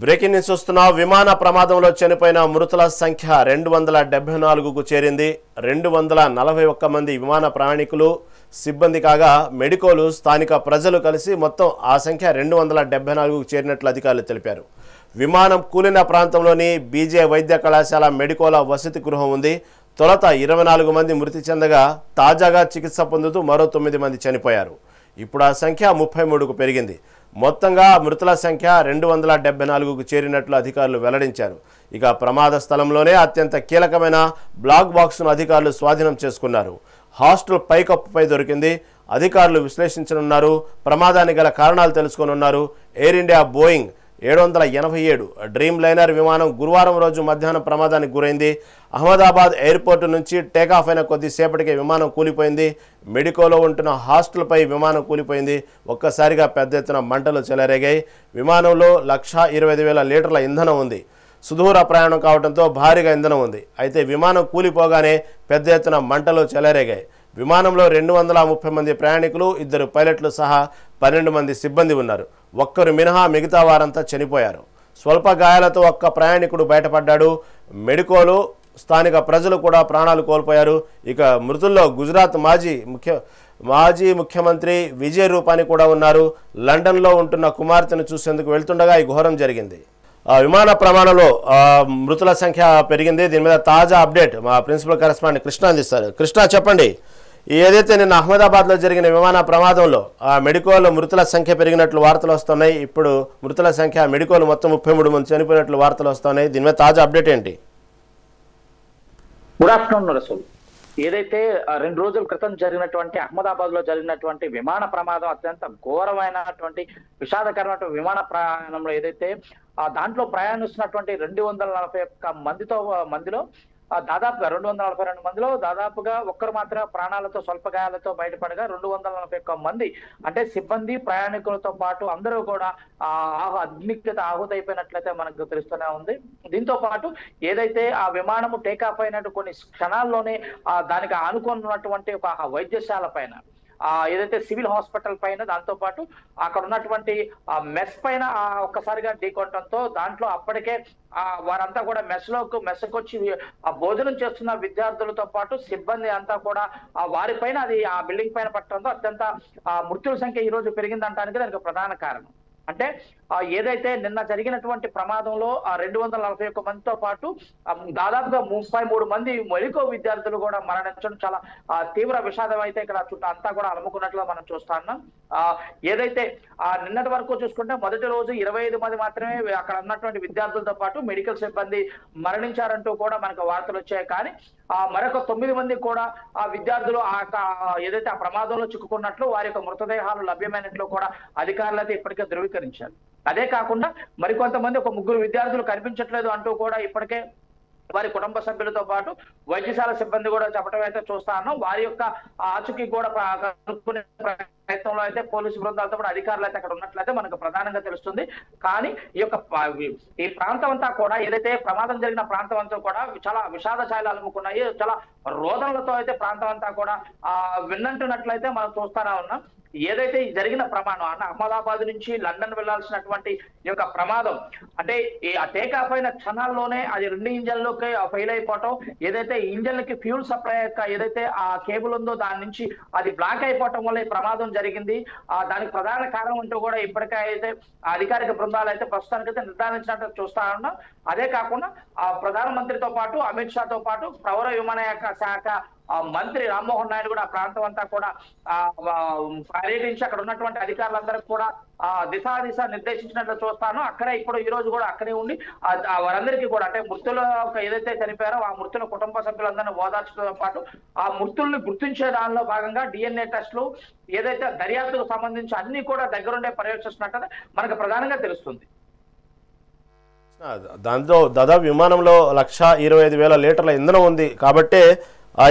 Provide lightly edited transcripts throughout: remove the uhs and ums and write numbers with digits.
Breaking news చూస్తున్న విమాన ప్రమాదంలో చనిపోయిన మృతుల సంఖ్య 274కు చేరింది. 241 మంది విమాన ప్రయాణికులు సిబ్బంది కాగా మెడికోలు స్థానిక ప్రజలు కలిసి మొత్తం ఆ సంఖ్య 274కు చేరినట్లు అధికారులు తెలిపారు. విమానం కూలిన ప్రాంతంలోని బీజే వైద్య కళాశాల మెడికోల వసతి గృహం ఉంది. తొలుత 24 మంది మృతి చెందగా తాజాగా చికిత్స పొందుతూ మరో 9 మంది చనిపోయారు. ఇప్పుడు ఆ సంఖ్య 33కు పెరిగింది. మొత్తంగా మృతుల సంఖ్య 274కు చేరినట్లు అధికారులు వెల్లడించారు. ఇక ప్రమాద స్థలంలోనే అత్యంత కీలకమైన బ్లాక్ బాక్స్ను అధికారులు స్వాధీనం చేసుకున్నారు. హాస్టల్ పైకప్పుపై దొరికింది. అధికారులు విశ్లేషించనున్నారు. ప్రమాదానికి గల కారణాలు తెలుసుకోనున్నారు. Air India Boeing 787 Dreamliner విమానం గురువారం రోజు మధ్యాహ్నం ప్రమాదానికి గురైంది. అహ్మదాబాద్ ఎయిర్పోర్టు నుంచి టేకాఫ్ అయిన కొద్దిసేపటికే విమానం కూలిపోయింది. మెడికోలో ఉంటున్న హాస్టల్పై విమానం కూలిపోయింది. ఒక్కసారిగా పెద్ద ఎత్తున మంటలు చెలరేగాయి. విమానంలో 1,20,000 లీటర్ల ఇంధనం ఉంది. సుదూర ప్రయాణం కావడంతో భారీగా ఇంధనం ఉంది. అయితే విమానం కూలిపోగానే పెద్ద ఎత్తున మంటలు చెలరేగాయి. విమానంలో 230 మంది ప్రయాణికులు, 2 పైలట్లు సహా 12 మంది సిబ్బంది ఉన్నారు. ఒక్కరు మినహా మిగతా వారంతా చనిపోయారు. స్వల్ప గాయాలతో ఒక్క ప్రయాణికుడు బయటపడ్డాడు. మెడికోలు స్థానిక ప్రజలు కూడా ప్రాణాలు కోల్పోయారు. ఇక మృతుల్లో గుజరాత్ మాజీ ముఖ్యమంత్రి విజయ్ రూపానీ కూడా ఉన్నారు. లండన్లో ఉంటున్న కుమార్తెను చూసేందుకు వెళ్తుండగా ఈ ఘోరం జరిగింది. విమాన ప్రమాణంలో మృతుల సంఖ్య పెరిగింది. దీని మీద తాజా అప్డేట్ మా ప్రిన్సిపల్ కరెస్పాండెంట్ కృష్ణ అందిస్తారు. కృష్ణ, చెప్పండి. ఏదైతే నిన్న అహ్మదాబాద్లో జరిగిన విమాన ప్రమాదంలో మెడికోలో మృతుల సంఖ్య పెరిగినట్లు వార్తలు వస్తున్నాయి. ఇప్పుడు మృతుల సంఖ్య మెడికోలు మొత్తం 33 మంది చనిపోయినట్లు వార్తలు వస్తున్నాయి. దీని మీద తాజా అప్డేట్ ఏంటి? Good afternoon Rasool. ఏదైతే 2 రోజుల క్రితం జరిగినటువంటి అహ్మదాబాద్ లో జరిగినటువంటి విమాన ప్రమాదం అత్యంత ఘోరమైనటువంటి విషాదకరమైన విమాన ప్రయాణంలో ఏదైతే దాంట్లో ప్రయాణిస్తున్నటువంటి 241 మందిలో దాదాపుగా 242 మందిలో దాదాపుగా ఒక్కరు మాత్రం ప్రాణాలతో స్వల్ప గాయాలతో బయటపడగా 241 మంది అంటే సిబ్బంది ప్రయాణికులతో పాటు అందరూ కూడా అగ్నికిత ఆహుతైపోయినట్లయితే మనకు తెలుస్తూనే ఉంది. దీంతో పాటు ఏదైతే ఆ విమానము టేకాఫ్ అయినట్టు కొన్ని క్షణాల్లోనే దానికి ఆనుకున్నటువంటి ఒక వైద్యశాల పైన ఏదైతే సివిల్ హాస్పిటల్ పైన దాంతో పాటు అక్కడ ఉన్నటువంటి మెస్ పైన ఒక్కసారిగా ఢీకొనడంతో దాంట్లో అప్పటికే వారంతా కూడా మెస్కొచ్చి భోజనం చేస్తున్న విద్యార్థులతో పాటు సిబ్బంది అంతా కూడా వారిపైన అది ఆ బిల్డింగ్ పైన పట్టడంతో అత్యంత మృతుల సంఖ్య ఈ రోజు పెరిగిందంటానికి దానికి ప్రధాన కారణం. అంటే ఏదైతే నిన్న జరిగినటువంటి ప్రమాదంలో 241 మందితో పాటు దాదాపుగా 33 మంది మెడికో విద్యార్థులు కూడా మరణించడం చాలా తీవ్ర విషాదం అయితే ఇక్కడ చుట్టూ అంతా కూడా అలుముకున్నట్లు మనం చూస్తా ఉన్నాం. ఏదైతే నిన్నటి వరకు చూసుకుంటే మొదటి రోజు 25 మంది మాత్రమే అక్కడ ఉన్నటువంటి విద్యార్థులతో పాటు మెడికల్ సిబ్బంది మరణించారంటూ కూడా మనకు వార్తలు వచ్చాయి. కానీ మరొక 9 మంది కూడా ఆ విద్యార్థులు ఏదైతే ఆ ప్రమాదంలో చిక్కుకున్నట్లు వారి యొక్క మృతదేహాలు లభ్యమైనట్లు కూడా అధికారులు అయితే ఇప్పటికే ధృవీకరించారు. అదే కాకుండా మరికొంతమంది ఒక 3 విద్యార్థులు కనిపించట్లేదు అంటూ కూడా ఇప్పటికే వారి కుటుంబ సభ్యులతో పాటు వైద్యశాల సిబ్బంది కూడా చెప్పడం అయితే చూస్తా ఉన్నాం. వారి యొక్క ఆచూకీ కూడా కనుక్కునే ప్రయత్నంలో అయితే పోలీసు బృందాలతో కూడా అధికారులు అయితే అక్కడ ఉన్నట్లయితే మనకు ప్రధానంగా తెలుస్తుంది. కానీ ఈ ప్రాంతం అంతా కూడా ఏదైతే ప్రమాదం జరిగిన ప్రాంతం అంతా కూడా చాలా విషాద ఛాయలు అలుముకున్నాయి. చాలా రోదనలతో అయితే ప్రాంతం అంతా కూడా విన్నంటున్నట్లయితే మనం చూస్తానే ఉన్నాం. ఏదైతే జరిగిన ప్రమాదం అహ్మదాబాద్ నుంచి లండన్ వెళ్లాల్సినటువంటి ఈ యొక్క ప్రమాదం అంటే ఈ టేకాఫ్ అయిన క్షణాల్లోనే అది 2 ఇంజన్లకి ఫెయిల్ అయిపోవటం, ఏదైతే ఇంజన్లకి ఫ్యూల్ సప్లై యొక్క ఏదైతే ఆ కేబుల్ ఉందో దాని నుంచి అది బ్లాక్ అయిపోవటం వల్ల ఈ ప్రమాదం జరిగింది. దానికి ప్రధాన కారణం అంటూ కూడా ఇప్పటికే అయితే అధికారిక బృందాలు అయితే ప్రస్తుతానికైతే నిర్ధారించినట్టు చూస్తా ఉన్నాం. అదే కాకుండా ప్రధానమంత్రితో పాటు అమిత్ షాతో పాటు పౌర విమానయాన శాఖ మంత్రి రామ్మోహన్ నాయుడు కూడా ఆ ప్రాంతం అంతా కూడా పర్యటించి అక్కడ ఉన్నటువంటి అధికారులందరికీ కూడా దిశ నిర్దేశించినట్లు చూస్తాను. అక్కడే ఇప్పుడు ఈ రోజు కూడా అక్కడే ఉండి వారందరికీ కూడా అంటే మృతులు ఏదైతే చనిపోయారో ఆ మృతుల కుటుంబ సభ్యులందరినీ ఓదార్చడంతో పాటు ఆ మృతుల్ని గుర్తించే దానిలో భాగంగా DNA టెస్టులు ఏదైతే దర్యాప్తుకు సంబంధించి అన్ని కూడా దగ్గరుండే పర్యవేక్షిస్తున్నట్టు మనకు ప్రధానంగా తెలుస్తుంది. దాంతో దాదాపు విమానంలో 1,25,000 లీటర్ల ఇంధనం ఉంది కాబట్టి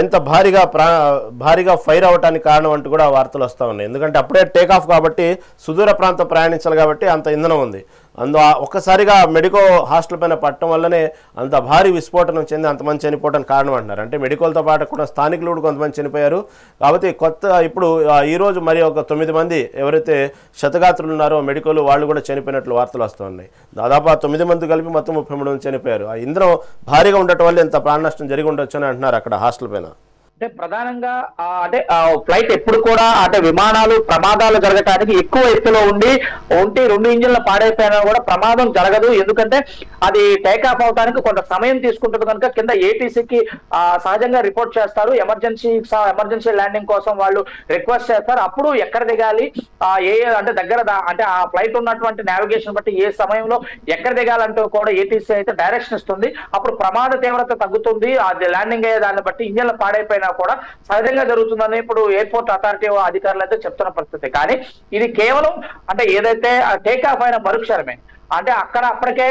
ఇంత భారీగా ఫైర్ అవడానికి కారణం అంటూ కూడా వార్తలు వస్తూ ఉన్నాయి. ఎందుకంటే అప్పుడే టేకాఫ్ కాబట్టి సుదూర ప్రాంతం ప్రయాణించాలి కాబట్టి అంత ఇంధనం ఉంది. ఒక్కసారిగా మెడికో హాస్టల్ పైన పట్టడం వల్లనే అంత భారీ విస్ఫోటనం చెంది అంతమంది చనిపోవడానికి కారణం అంటున్నారు. అంటే మెడికోలతో పాటు కూడా స్థానికులు కూడా కొంతమంది చనిపోయారు. కాబట్టి ఇప్పుడు ఈరోజు మరి ఒక 9 మంది ఎవరైతే క్షతగాత్రులు ఉన్నారో మెడికోలు వాళ్ళు కూడా చనిపోయినట్లు వార్తలు వస్తున్నాయి. దాదాపు 9 మంది కలిపి మొత్తం 33 మంది చనిపోయారు. ఆ ఇంధనం భారీగా ఉండటం వల్ల ఎంత ప్రాణ నష్టం జరిగి ఉండొచ్చు అని అంటున్నారు అక్కడ హాస్టల్ పైన. అంటే ప్రధానంగా అంటే ఫ్లైట్ ఎప్పుడు కూడా అంటే విమానాలు ప్రమాదాలు జరగటానికి ఎక్కువ ఎత్తులో ఉండి 2 ఇంజిన్లు పాడైపోయినా కూడా ప్రమాదం జరగదు. ఎందుకంటే అది టేక్ ఆఫ్ అవడానికి కొంత సమయం తీసుకుంటుంది కనుక కింద ఏటీసీకి సహజంగా రిపోర్ట్ చేస్తారు. ఎమర్జెన్సీ ల్యాండింగ్ కోసం వాళ్ళు రిక్వెస్ట్ చేస్తారు. అప్పుడు ఎక్కడ దిగాలి, అంటే దగ్గర అంటే ఆ ఫ్లైట్ ఉన్నటువంటి నావిగేషన్ బట్టి ఏ సమయంలో ఎక్కడ దిగాలంటూ కూడా ఏటీసీ అయితే డైరెక్షన్ ఇస్తుంది. అప్పుడు ప్రమాద తీవ్రత తగ్గుతుంది. అది ల్యాండింగ్ అయ్యే దాన్ని బట్టి ఇంజిన్లు పాడైపోయినా కూడా సహజంగా జరుగుతుందని ఇప్పుడు ఎయిర్పోర్ట్ అథారిటీ అధికారులు అయితే చెప్తున్న పరిస్థితి. కానీ ఇది కేవలం అంటే ఏదైతే టేక్ ఆఫ్ అయిన మరుక్షణమే అంటే అప్పటికే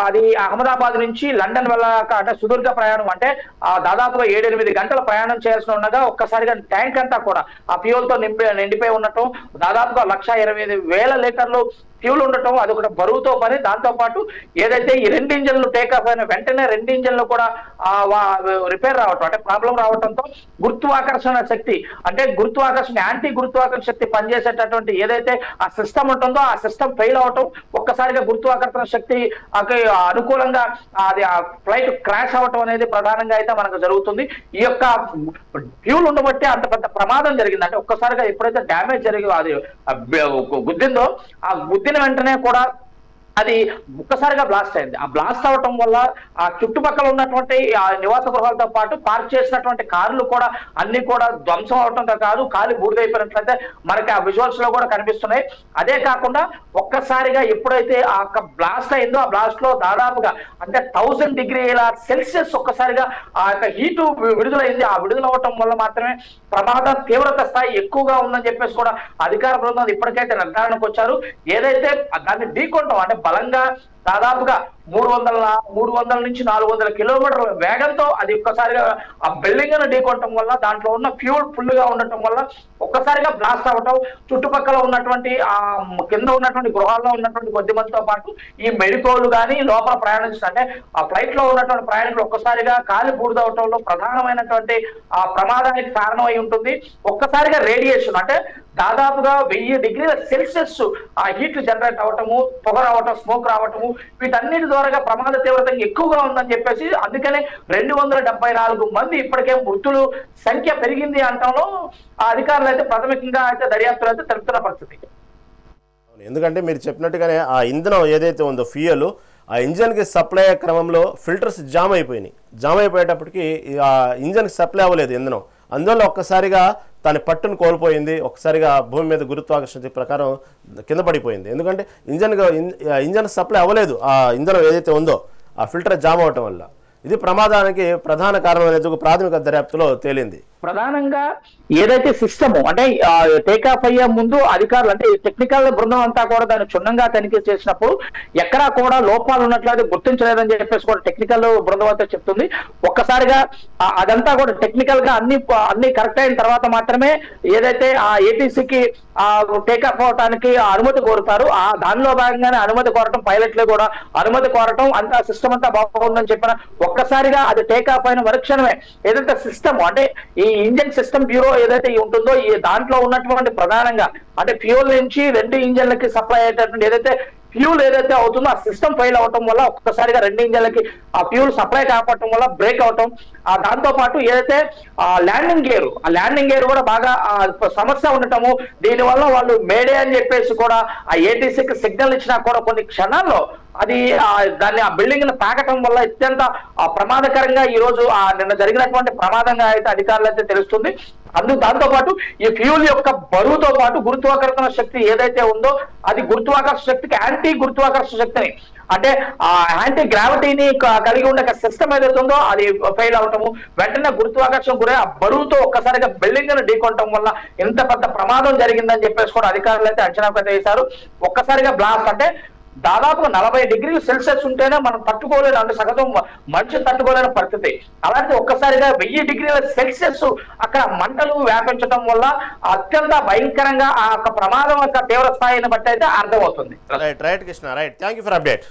అది అహ్మదాబాద్ నుంచి లండన్ వెళ్ళాక అంటే సుదీర్ఘ ప్రయాణం అంటే దాదాపుగా 7-8 గంటల ప్రయాణం చేయాల్సి ఉండగా ఒక్కసారిగా ట్యాంక్ అంతా కూడా ఆ ఫ్యూయల్ తో నిండిపోయి ఉండటం, దాదాపుగా 1,25,000 లీటర్లు ఫ్యూల్ ఉండటం, అది ఒకటి బరువుతో పని. దాంతో పాటు ఏదైతే ఈ 2 ఇంజన్లు టేక్ ఆఫ్ అయిన వెంటనే 2 ఇంజన్లు కూడా రిపేర్ రావటం అంటే ప్రాబ్లం రావడంతో గురుత్వాకర్షణ శక్తి అంటే యాంటీ గురుత్వాకర్షణ శక్తి పనిచేసేటటువంటి ఏదైతే ఆ సిస్టమ్ ఉంటుందో ఆ సిస్టమ్ ఫెయిల్ అవటం, ఒక్కసారిగా గురుత్వాకర్షణ శక్తి అనుకూలంగా అది ఆ ఫ్లైట్ క్రాష్ అవటం అనేది ప్రధానంగా అయితే మనకు జరుగుతుంది. ఈ యొక్క ఫ్యూల్ ఉండబట్టి అంత పెద్ద ప్రమాదం జరిగింది. అంటే ఒక్కసారిగా ఎప్పుడైతే డ్యామేజ్ జరిగి అది గుద్దిందో ఆ గుద్దిన వెంటనే కూడా అది ఒక్కసారిగా బ్లాస్ట్ అయింది. ఆ బ్లాస్ట్ అవటం వల్ల ఆ చుట్టుపక్కల ఉన్నటువంటి నివాస గృహాలతో పాటు పార్క్ చేసినటువంటి కార్లు కూడా అన్ని కూడా ధ్వంసం అవటంతో కాదు కాలి బూడిదైపోయినట్లయితే మనకి ఆ విజువల్స్ లో కూడా కనిపిస్తున్నాయి. అదే కాకుండా ఒక్కసారిగా ఎప్పుడైతే ఆ బ్లాస్ట్ అయిందో ఆ బ్లాస్ట్ లో దాదాపుగా అంటే 1000 డిగ్రీల సెల్సియస్ ఒక్కసారిగా ఆ యొక్క హీటు విడుదలైంది. ఆ విడుదలవటం వల్ల మాత్రమే ప్రమాద తీవ్రత స్థాయి ఎక్కువగా ఉందని చెప్పేసి కూడా అధికార బృందం ఇప్పటికైతే నిర్ధారణకు వచ్చారు. ఏదైతే దాన్ని ఢీకొంటాం అంటే బలంగా దాదాపుగా 300 నుంచి 400 కిలోమీటర్ల వేగంతో అది ఒక్కసారిగా ఆ బిల్డింగ్ ను ఢీకొనటం వల్ల దాంట్లో ఉన్న ఫ్యూల్ ఫుల్ గా ఉండటం వల్ల ఒక్కసారిగా బ్లాస్ట్ అవటం, చుట్టుపక్కల ఉన్నటువంటి ఆ కింద ఉన్నటువంటి గృహాల్లో ఉన్నటువంటి కొద్ది మందితో పాటు ఈ మెడికోలు కానీ లోపల ప్రయాణించాలంటే ఆ ఫ్లైట్ లో ఉన్నటువంటి ప్రయాణికులు ఒక్కసారిగా కాలి బూడిదవటంలో ప్రధానమైనటువంటి ఆ ప్రమాదానికి కారణమై ఉంటుంది. ఒక్కసారిగా రేడియేషన్ అంటే దాదాపుగా 1000 డిగ్రీల సెల్సియస్ ఆ హీట్ జనరేట్ అవటము, పొగ రావటం, స్మోక్ రావటము, వీటన్నిటి ద్వారా ప్రమాద తీవ్రత ఎక్కువగా ఉందని చెప్పేసి అందుకనే 274 మంది ఇప్పటికే మృతులు సంఖ్య పెరిగింది అంటంలో అధికారులు అయితే ప్రాథమికంగా అయితే దర్యాప్తులు అయితే తెలుపుతున్న పరిస్థితి. ఎందుకంటే మీరు చెప్పినట్టుగానే ఆ ఇంధనం ఏదైతే ఉందో ఫ్యూయల్ ఆ ఇంజన్కి సప్లై అయ్యే క్రమంలో ఫిల్టర్స్ జామ్ అయిపోయేటప్పటికి ఆ ఇంజన్కి సప్లై అవ్వలేదు ఇంధనం. అందువల్ల ఒక్కసారిగా తన పట్టును కోల్పోయింది. ఒక్కసారిగా భూమి మీద గురుత్వాకర్షణ ప్రకారం కింద పడిపోయింది. ఎందుకంటే ఇంజన్ సప్లై అవ్వలేదు. ఆ ఇంధనం ఏదైతే ఉందో ఆ ఫిల్టర్ జామ్ అవటం వల్ల ఇది ప్రమాదానికి ప్రధాన కారణం అనేది ప్రాథమిక దర్యాప్తులో తేలింది. ప్రధానంగా ఏదైతే సిస్టమ్ అంటే టేకాఫ్ అయ్యే ముందు అధికారులు అంటే టెక్నికల్ బృందం అంతా కూడా దాన్ని క్షుణ్ణంగా తనిఖీ చేసినప్పుడు ఎక్కడా కూడా లోపాలు ఉన్నట్లయితే గుర్తించలేదని చెప్పేసి కూడా టెక్నికల్ బృందం అయితే చెప్తుంది. ఒక్కసారిగా అదంతా కూడా టెక్నికల్ గా అన్ని కరెక్ట్ అయిన తర్వాత మాత్రమే ఏదైతే ఆ ఏటీసీకి టేకాఫ్ అవడానికి అనుమతి కోరుతారు. దానిలో భాగంగానే అనుమతి కోరటం, పైలట్లే కూడా అనుమతి కోరటం, అంతా సిస్టమ్ అంతా బాగుందని చెప్పిన ఒక్కసారిగా అది టేకాఫ్ అయిన మరుక్షణమే ఏదైతే సిస్టమ్ అంటే ఈ ఇంజన్ సిస్టమ్ బ్యూరో ఏదైతే ఉంటుందో ఈ దాంట్లో ఉన్నటువంటి ప్రధానంగా అంటే ఫ్యూల్ నుంచి 2 ఇంజన్లకి సప్లై అయ్యేటటువంటి ఏదైతే ఫ్యూల్ ఏదైతే అవుతుందో ఆ సిస్టమ్ ఫెయిల్ అవటం వల్ల ఒక్కసారిగా 2 ఇంజన్లకి ఆ ఫ్యూల్ సప్లై కాకపోవటం వల్ల బ్రేక్ అవటం, దాంతో పాటు ఏదైతే ల్యాండింగ్ గేర్ కూడా బాగా సమస్య ఉండటము, దీనివల్ల వాళ్ళు మేడే అని చెప్పేసి కూడా ఆ ఏటీసీకి సిగ్నల్ ఇచ్చినా కూడా కొన్ని క్షణాల్లో అది దాన్ని ఆ బిల్డింగ్ ను తాకటం వల్ల అత్యంత ప్రమాదకరంగా ఈ రోజు నిన్న జరిగినటువంటి ప్రమాదంగా అయితే అధికారులు అయితే తెలుస్తుంది. దాంతో పాటు ఈ ఫ్యూల్ యొక్క బరువుతో పాటు గురుత్వాకర్షణ శక్తి ఏదైతే ఉందో అది గురుత్వాకర్షణ శక్తికి యాంటీ గురుత్వాకర్షణ శక్తిని అంటే ఆ యాంటీ గ్రావిటీని కలిగి ఉండే సిస్టమ్ ఏదైతే ఉందో అది ఫెయిల్ అవటము, వెంటనే గురుత్వాకర్షణ గురై ఆ బరువుతో ఒక్కసారిగా బిల్డింగ్ ను ఢీకొనటం వల్ల ఇంత పెద్ద ప్రమాదం జరిగిందని చెప్పేసి కూడా అధికారులు అయితే అంచనా వేశారు. ఒక్కసారిగా బ్లాస్ట్ అంటే దాదాపు 40 డిగ్రీలు సెల్సియస్ ఉంటేనే మనం తట్టుకోలేని, అంటే సగం మనిషి తట్టుకోలేని పరిస్థితి. అలాంటి ఒక్కసారిగా 1000 డిగ్రీల సెల్సియస్ అక్కడ మంటలు వ్యాపించడం వల్ల అత్యంత భయంకరంగా ఆ యొక్క ప్రమాదం యొక్క తీవ్ర స్థాయిని బట్టి అయితే అర్థమవుతుంది. Right Krishna, right. Thank you for update.